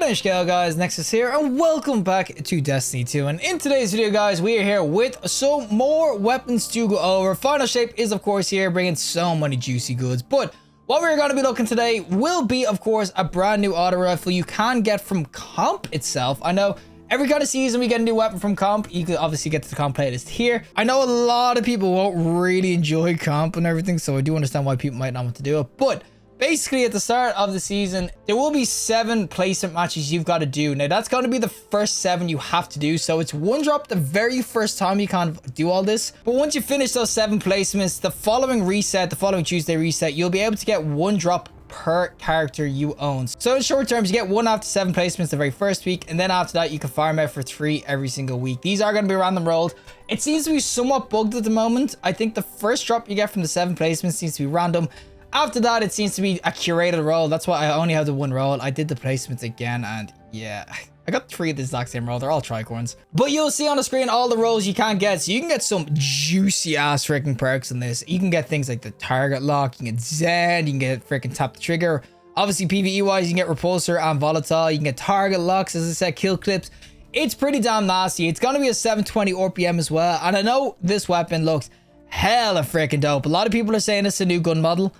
Finish go guys, Nexas here and welcome back to Destiny 2. And in today's video guys, we are here with some more weapons to go over. Final Shape is of course here, bringing so many juicy goods. But what we're going to be looking today will be of course a brand new auto rifle you can get from comp itself. I know every kind of season we get a new weapon from comp. You can obviously get to the comp playlist here. I know a lot of people won't really enjoy comp and everything, so I do understand why people might not want to do it. But basically, at the start of the season, there will be 7 placement matches you've got to do. Now, that's going to be the first 7 you have to do. So it's one drop the very first time you kind of do all this. But once you finish those 7 placements, the following reset, the following Tuesday reset, you'll be able to get 1 drop per character you own. So in short terms, you get 1 after 7 placements the very first week, and then after that you can farm out for 3 every single week. These are going to be random rolled. It seems to be somewhat bugged at the moment. I think the first drop you get from the 7 placements seems to be random. After that, it seems to be a curated roll. That's why I only have the 1 roll. I did the placements again, and yeah, I got 3 of the exact same roll. They're all tricorns. But you'll see on the screen all the rolls you can get. So you can get some juicy ass freaking perks in this. You can get things like the target lock, you can get Zen, you can get freaking tap the trigger. Obviously, PvE wise, you can get Repulsor and Volatile. You can get target locks, as I said, kill clips. It's pretty damn nasty. It's going to be a 720 RPM as well. And I know this weapon looks hella freaking dope. A lot of people are saying it's a new gun model.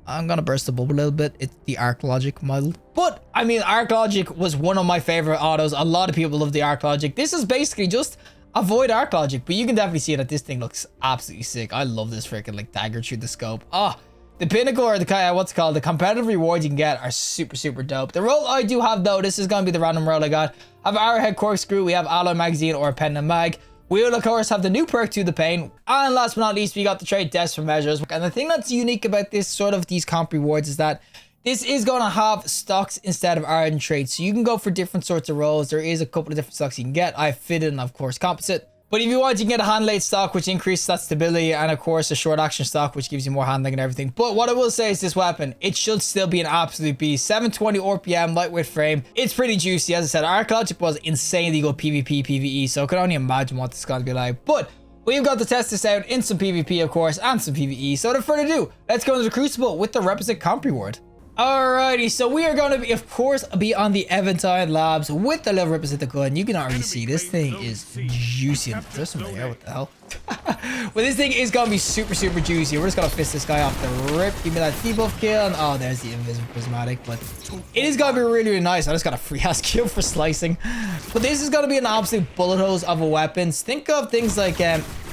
I'm gonna burst the bubble a little bit. It's the Arc Logic model. But, I mean, Arc Logic was one of my favorite autos. A lot of people love the Arc Logic. This is basically just avoid Arc Logic, but you can definitely see that this thing looks absolutely sick. I love this freaking, like, dagger through the scope. The pinnacle, or the, what's it called, the competitive rewards you can get are super, super dope. The roll I do have, though, this is gonna be the random roll I got. I have Arrowhead Corkscrew, we have Alloy Magazine, or a Pendant Mag. We will, of course, have the new perk to the pain. And last but not least, we got the trade Desperate Measures. And the thing that's unique about this sort of these comp rewards is that this is going to have stocks instead of ardent trades. So you can go for different sorts of roles. There is a couple of different stocks you can get. I fitted and, of course, composite. But if you want, you can get a hand late stock, which increases that stability, and of course a short action stock, which gives you more handling and everything. But what I will say is this weapon, it should still be an absolute beast. 720 RPM, lightweight frame. It's pretty juicy. As I said, Arc Logic was insanely good PvP, PvE, so I could only imagine what this is going to be like. But we've got to test this out in some PvP, of course, and some PvE. So without further ado, let's go into the Crucible with the requisite comp reward. Alrighty, so we are going to be, of course, be on the Eventide Labs with the level representative gun. You can already see this thing is juicy. There's something there, what the hell? Well, this thing is going to be super, super juicy. We're just going to fist this guy off the rip. Give me that debuff kill. And oh, there's the invisible prismatic. But it is going to be really, really nice. I just got a free ass kill for slicing. But this is going to be an absolute bullet hose of a weapons. Think of things like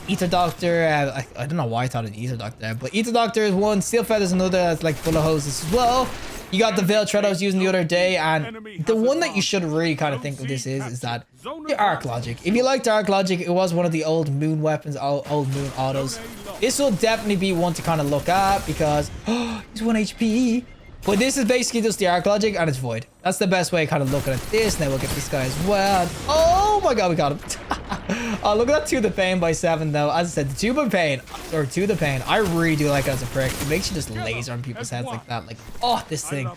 Ether Doctor, I don't know why I thought of Ether Doctor, but Ether Doctor is one, Steel Feather's another, that's like bullet hoses as well. You got the Veil Tread I was using the other day, and the one that you should really kind of think of this is that the Arc Logic. If you liked Arc Logic, it was one of the old moon weapons, old moon autos. This will definitely be one to kind of look at because, he's 1 HP. But this is basically just the Arc Logic and it's void. That's the best way kind of looking at this. Now we'll get this guy as well. And oh my god, we got him. Oh, look at that 2 of the pain by 7 though. As I said, the 2 of the pain, or 2 of the pain, I really do like it as a prick. It makes you just laser on people's heads like that. Like, oh, this thing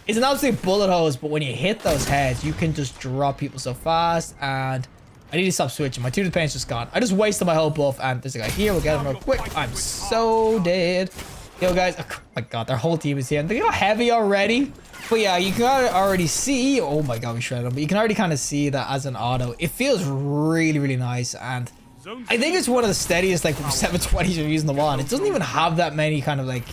is an absolute bullet hose, but when you hit those heads, you can just drop people so fast. And I need to stop switching. My 2 of the pain's just gone. I just wasted my whole buff, and there's a guy here. We'll get him real quick. I'm so dead. Yo guys, oh my god, their whole team is here. They got heavy already. But yeah, you can already see, oh my god, we shredded them. But you can already kind of see that as an auto, it feels really, really nice. And I think it's one of the steadiest like 720s you're using the wall. And it doesn't even have that many kind of like,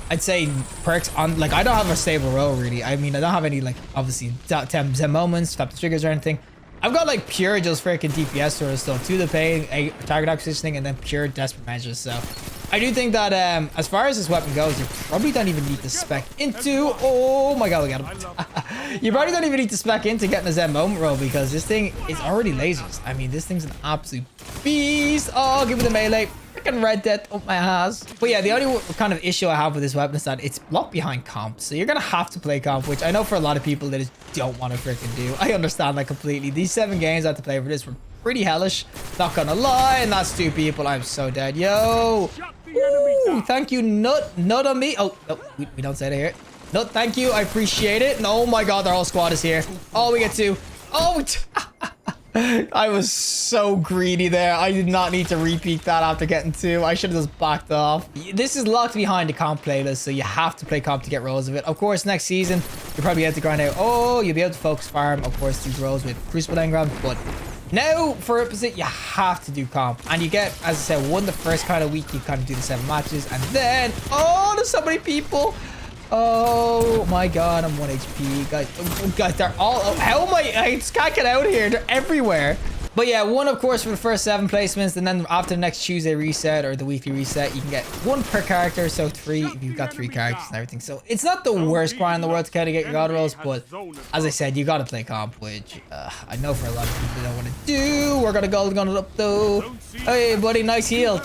I'd say perks on, like I don't have a stable row really. I mean, I don't have any like, obviously 10 moments, tap the triggers or anything. I've got like pure just freaking DPS sort of stuff, 2 of the pain, a target acquisitioning, and then pure desperate measures. So I do think that as far as this weapon goes, you probably don't even need to spec into, oh my god, we got him. You probably don't even need to spec into getting a Zen moment roll because this thing is already lasers. I mean, this thing's an absolute beast. Oh, give me the melee. Freaking Red Death up my ass. But yeah, the only kind of issue I have with this weapon is that it's blocked behind comp. So you're going to have to play comp, which I know for a lot of people they just don't want to freaking do. I understand that completely. These 7 games I had to play for this were pretty hellish. Not going to lie. And that's 2 people. I'm so dead. Yo. Ooh, thank you, Nut. Nut on me. Oh, no, we don't say that here. Nut, thank you. I appreciate it. And oh my god, their whole squad is here. Oh, we get 2. Oh, I was so greedy there. I did not need to repeat that after getting 2. I should have just backed off. This is locked behind the comp playlist, so you have to play comp to get rolls of it. Of course, next season, you'll probably have to grind out. Oh, you'll be able to focus farm, of course, these rolls with Crucible Engram. But now, for opposite, you have to do comp. And you get, as I said, the first kind of week, you kind of do the 7 matches. And then, oh, there's so many people. Oh my god, I'm 1 HP. Guys, they're all... Oh, how am I just can't get out of here. They're everywhere. But yeah, 1, of course, for the first 7 placements. And then after the next Tuesday reset or the weekly reset, you can get 1 per character. So 3 if you've got 3 characters and everything. So it's not the worst grind in the world to kind of get your god rolls. But as I said, you got to play comp, which I know for a lot of people don't want to do. We're going to golden gun it up, though. Hey, buddy, nice heal.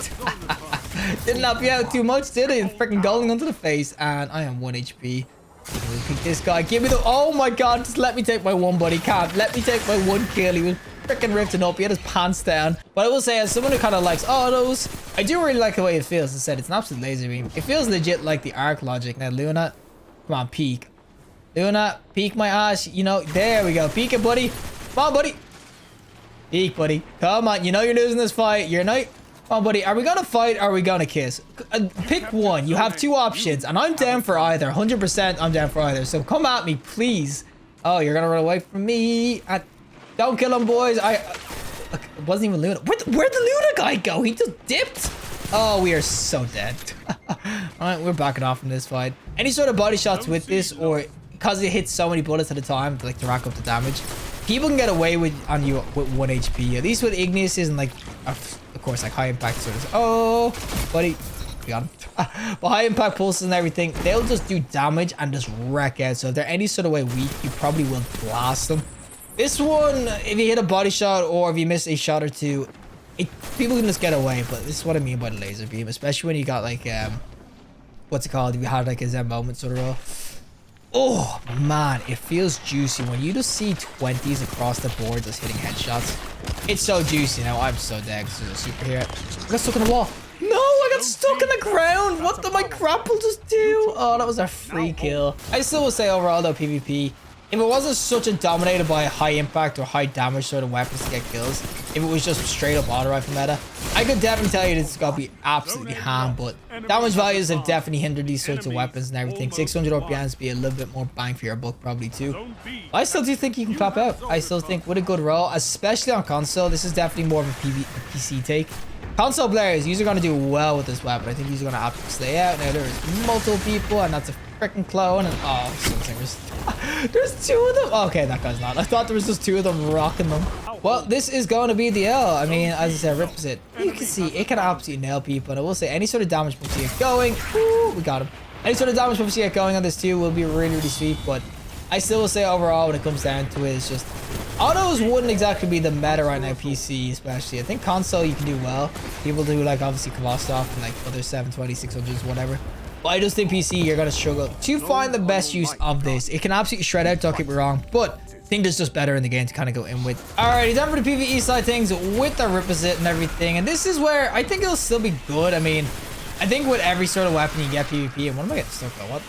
Didn't help you out too much, did it? Freaking golden onto the face, and I am 1 HP. Pick this guy. Give me the... Oh my god, just let me take my 1, buddy. Can't. Let me take my 1 kill. He was freaking ripping up. He had his pants down. But I will say, as someone who kind of likes autos, I do really like the way it feels. As I said, it's an absolute laser beam. It feels legit like the arc logic. Now, Luna, come on, peek. Luna, peek my ass. You know, there we go. Peek it, buddy. Come on, buddy. Peek, buddy. Come on. You know you're losing this fight. You're not... Come on, buddy. Are we gonna fight or are we gonna kiss? Pick one. You have 2 options, and I'm down for either. 100% I'm down for either. So come at me, please. Oh, you're gonna run away from me. Don't kill him, boys. It wasn't even Luna. Where'd the Luna guy go? He just dipped. Oh, we are so dead. All right, we're backing off from this fight. Any sort of body shots with this, or because it hits so many bullets at a time, to rack up the damage, people can get away on you with 1 HP. At least with Igneous and of course, high impact sort of. Oh, buddy, we got him. But high impact pulses and everything, they'll just do damage and just wreck out. So if they're any sort of way weak, you probably will blast them. This one, if you hit a body shot or if you miss a shot or 2, people can just get away. But this is what I mean by the laser beam, especially when you got what's it called? If you had a Zen moment sort of roll. Oh man, it feels juicy when you just see 20s across the board just hitting headshots. It's so juicy now. I'm so dead because there's a superhero. I got stuck in the wall. No, I got stuck in the ground. What did my grapple just do? Oh, that was a free kill. I still will say overall though, PvP, if it wasn't such a dominated by high impact or high damage sort of weapons to get kills, if it was just straight up auto rifle meta, I could definitely tell you this is gonna be absolutely ham. But damage values have definitely hindered these sorts of weapons and everything. 600 RPMs be a little bit more bang for your buck probably too. I still do think you can clap out. I still think with a good roll, especially on console, this is definitely more of a PC take. Console players, you're going to do well with this weapon. I think you're going to have to stay out. Now there's multiple people, and that's a freaking clone. And oh, there's 2 of them. Okay, that guy's not. I thought there was just 2 of them rocking them. Well, this is going to be the L. I mean, as I said, RIPOSTE. You can see it can absolutely nail people. And I will say, any sort of damage bumps you get going. Ooh, we got him. Any sort of damage bumps you get going on this too will be really, really sweet. But I still will say overall, when it comes down to it, it's just autos wouldn't exactly be the meta right now, PC especially. I think console you can do well. People do obviously Kolostov and other 720, 600s, whatever. But I just think PC, you're going to struggle to find the best use of this. It can absolutely shred out, don't get me wrong, but I think there's just better in the game to kind of go in with. Alrighty, time for the PvE side things with the RIPOSTE and everything. And this is where I think it'll still be good. I mean, I think with every sort of weapon you get PvP, and what am I getting stuck on? What?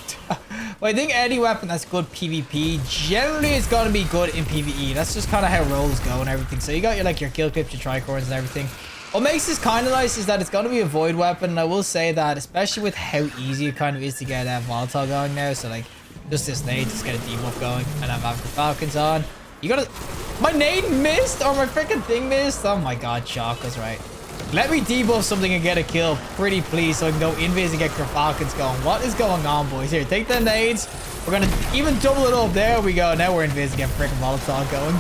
Well, I think any weapon that's good PvP, generally it's going to be good in PvE. That's just kind of how rolls go and everything. So you got your kill clips, your tricorns and everything. What makes this kind of nice is that it's going to be a void weapon. And I will say that, especially with how easy it kind of is to get volatile going now. So just this nade, just get a debuff going and have the Falcons on. You gotta... My nade missed or my freaking thing missed. Oh my god, Shock was right. Let me debuff something and get a kill, pretty please, so I can go invis and get Falcons going. What is going on, boys? Here, take the nades. We're gonna even double it up. There we go. Now we're invis and get freaking volatile going.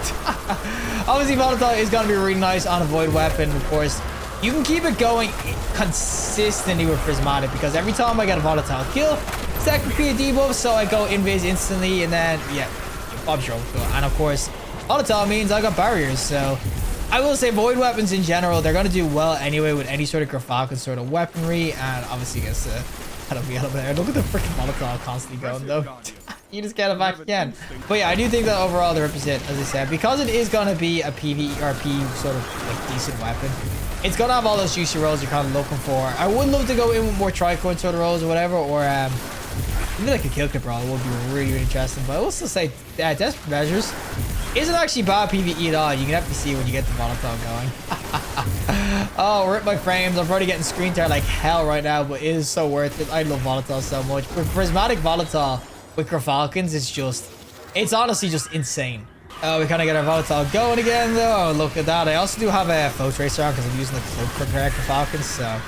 Obviously, volatile is gonna be really nice on a void weapon. Of course, you can keep it going consistently with prismatic because every time I get a volatile kill, that could be a debuff. So I go invis instantly, and then yeah, Bob's your overkill. And of course, volatile means I got barriers. So I will say void weapons in general, they're going to do well anyway with any sort of Falcon sort of weaponry, and obviously against I don't be out there. Look at the freaking volatile constantly going though. You just get it back again. But yeah, I do think that overall the RIPOSTE, as I said, because it is going to be a PvRP sort of decent weapon, it's going to have all those juicy rolls you're kind of looking for. I would love to go in with more tricorn sort of rolls or whatever, or maybe a kill clip roll would be really, really interesting. But I will still say desperate measures. Isn't actually bad PvE at all. You can definitely see when you get the volatile going. Oh, rip my frames. I'm probably getting screen tear like hell right now, but it is so worth it. I love volatile so much. With prismatic volatile with Falcons, it's honestly just insane. We kind of get our volatile going again though. Oh, look at that. I also do have a flow tracer on because I'm using the cloak for Falcons. So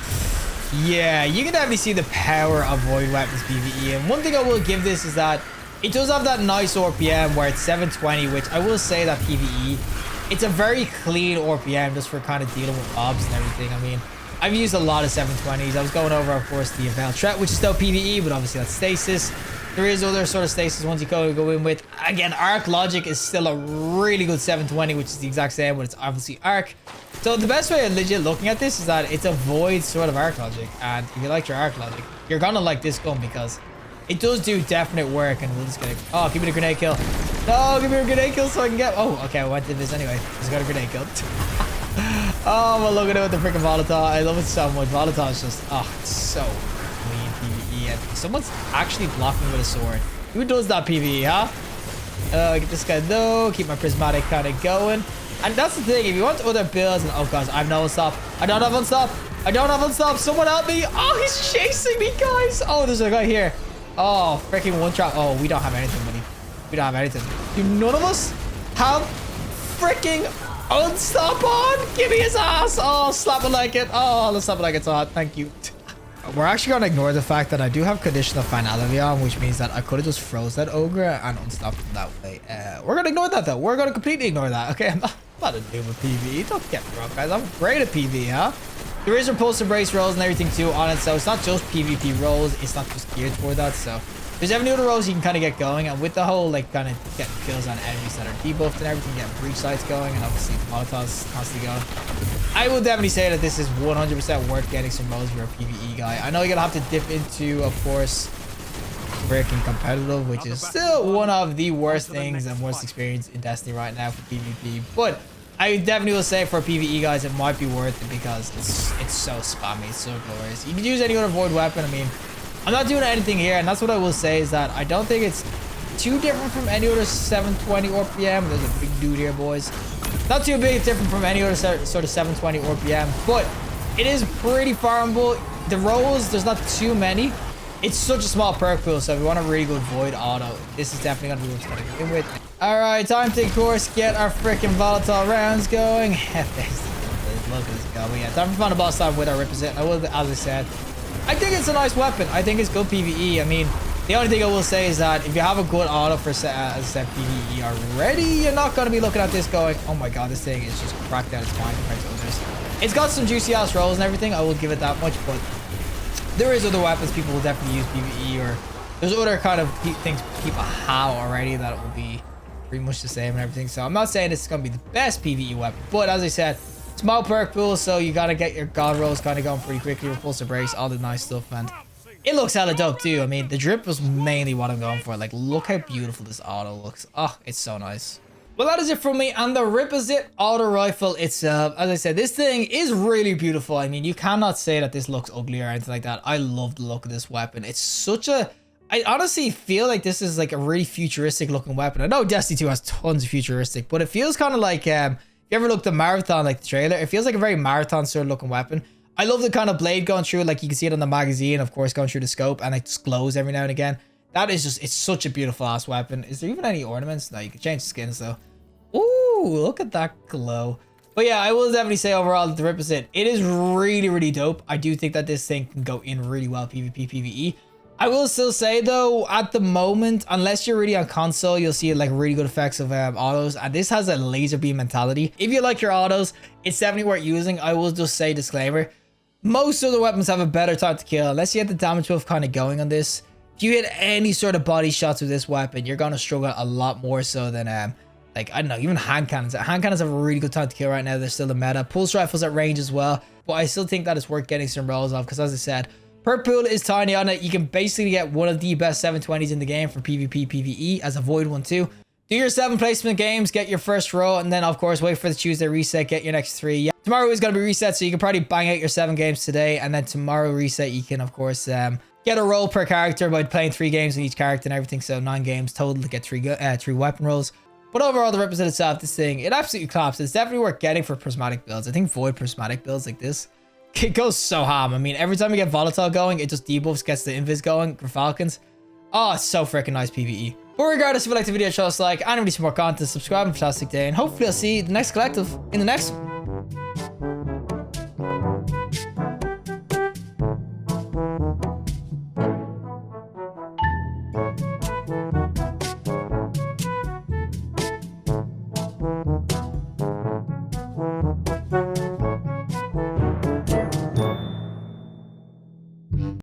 yeah, you can definitely see the power of void weapons PvE. And one thing I will give this is that it does have that nice RPM where it's 720, which I will say that PvE, it's a very clean RPM just for kind of dealing with mobs and everything. I mean, I've used a lot of 720s. I was going over, of course, the Veil Threat, which is still PvE, but obviously that's stasis. There is other sort of stasis ones you go in with. Again, Arc Logic is still a really good 720, which is the exact same, but it's obviously Arc. So the best way of legit looking at this is that it's a void sort of Arc Logic. And if you like your Arc Logic, you're gonna like this gun because it does do definite work. And we'll just get oh, give me the grenade kill. No, give me a grenade kill so I can get, oh, okay, I went to this anyway. Just got a grenade kill. Oh, well, look at it with the freaking volatile. I love it so much. Volatile is just, oh, it's so clean PvE. And someone's actually blocking with a sword. Who does that PvE, huh? Get this guy though. Keep my prismatic kind of going. And that's the thing. If you want other builds, and oh gosh, I have no unstop. I don't have unstop. I don't have unstop. Someone help me. Oh, he's chasing me, guys. Oh, there's a guy here. Oh, freaking one trap. Oh, we don't have anything, buddy. We don't have anything. Do none of us have freaking unstop on? Give me his ass. Oh, slap it like it. Oh, let's slap it like it's hot. Thank you. We're actually going to ignore the fact that I do have conditional finality on, which means that I could have just froze that ogre and unstopped him that way. We're going to ignore that, though. We're going to completely ignore that. Okay, I'm not a noob with PvE. Don't get me wrong, guys. I'm great at PvE, huh? There is repulsor brace rolls and everything, too, on it. So it's not just PvP rolls. It's not just geared toward that. So there's definitely other rolls you can kind of get going. And with the whole, like, kind of getting kills on enemies that are debuffed and everything, getting breach sights going, and obviously the Molotovs constantly going, I will definitely say that this is 100% worth getting some rolls if you're a PvE guy. I know you're going to have to dip into, of course, freaking competitive, which is still one of the worst things and worst experience in Destiny right now for PvP. But I definitely will say for PvE guys, it might be worth it because it's so spammy, it's so glorious. You can use any other void weapon. I mean, I'm not doing anything here, and that's what I will say is that I don't think it's too different from any other 720 RPM. There's a big dude here, boys. Not too big different from any other sort of 720 RPM, but it is pretty farmable. The rolls, there's not too many. It's such a small perk pool, so if you want a really good void auto, this is definitely going to be what's going to go in with. All right, time to, of course, get our freaking volatile rounds going. Look at this guy. But yeah, time for final boss time with our Repulsor. I will, as I said, I think it's a nice weapon. I think it's good PvE. I mean, the only thing I will say is that if you have a good auto for, as I said, PvE already, you're not going to be looking at this going, oh my god, this thing is just cracked out its mind compared to others. It's got some juicy ass rolls and everything. I will give it that much, but there is other weapons people will definitely use PvE, or there's other kind of things people have already that it will be pretty much the same and everything. So I'm not saying this is going to be the best PvE weapon, but as I said, small perk pool, so you got to get your god rolls kind of going pretty quickly. Repulsor brace, all the nice stuff, and it looks hella dope too. I mean, the drip was mainly what I'm going for. Like, look how beautiful this auto looks. Oh, it's so nice. Well, that is it from me and the Repulsor auto rifle itself. As I said, this thing is really beautiful. I mean, you cannot say that this looks ugly or anything like that. I love the look of this weapon. It's such a... I honestly feel like this is like a really futuristic looking weapon. I know Destiny 2 has tons of futuristic, but it feels kind of like... if you ever looked at Marathon, like the trailer, it feels like a very Marathon sort of looking weapon. I love the kind of blade going through, like you can see it on the magazine, of course, going through the scope, and it just glows every now and again. That is just, it's such a beautiful ass weapon. Is there even any ornaments? No, you can change the skins though. Ooh, look at that glow. But yeah, I will definitely say overall that the Repulsor, it is really, really dope. I do think that this thing can go in really well PvP, PvE. I will still say though, at the moment, unless you're really on console, you'll see like really good effects of autos. And this has a laser beam mentality. If you like your autos, it's definitely worth using. I will just say disclaimer. Most of the weapons have a better time to kill. Unless you get the damage buff kind of going on this. If you hit any sort of body shots with this weapon, you're going to struggle a lot more so than, like, I don't know, even hand cannons. Hand cannons have a really good time to kill right now. They're still the meta. Pulse rifles at range as well. But I still think that it's worth getting some rolls off. Because as I said, perk pool is tiny on it. You can basically get one of the best 720s in the game for PvP, PvE as a void one too. Do your 7 placement games, get your first row, and then of course wait for the Tuesday reset, get your next 3. Yeah, tomorrow is going to be reset, so you can probably bang out your 7 games today, and then tomorrow reset, you can of course get a roll per character by playing 3 games with each character and everything, so 9 games total to get 3 weapon rolls. But overall, the represent itself, this thing, it absolutely claps. It's definitely worth getting for prismatic builds. I think void prismatic builds like this, it goes so ham. I mean, every time you get volatile going, it just debuffs, gets the invis going for Falcons. Oh, it's so freaking nice PvE. But regardless, if you like the video, show us a like, and release more content, subscribe, and fantastic day, and hopefully I'll see the next collective in the next one.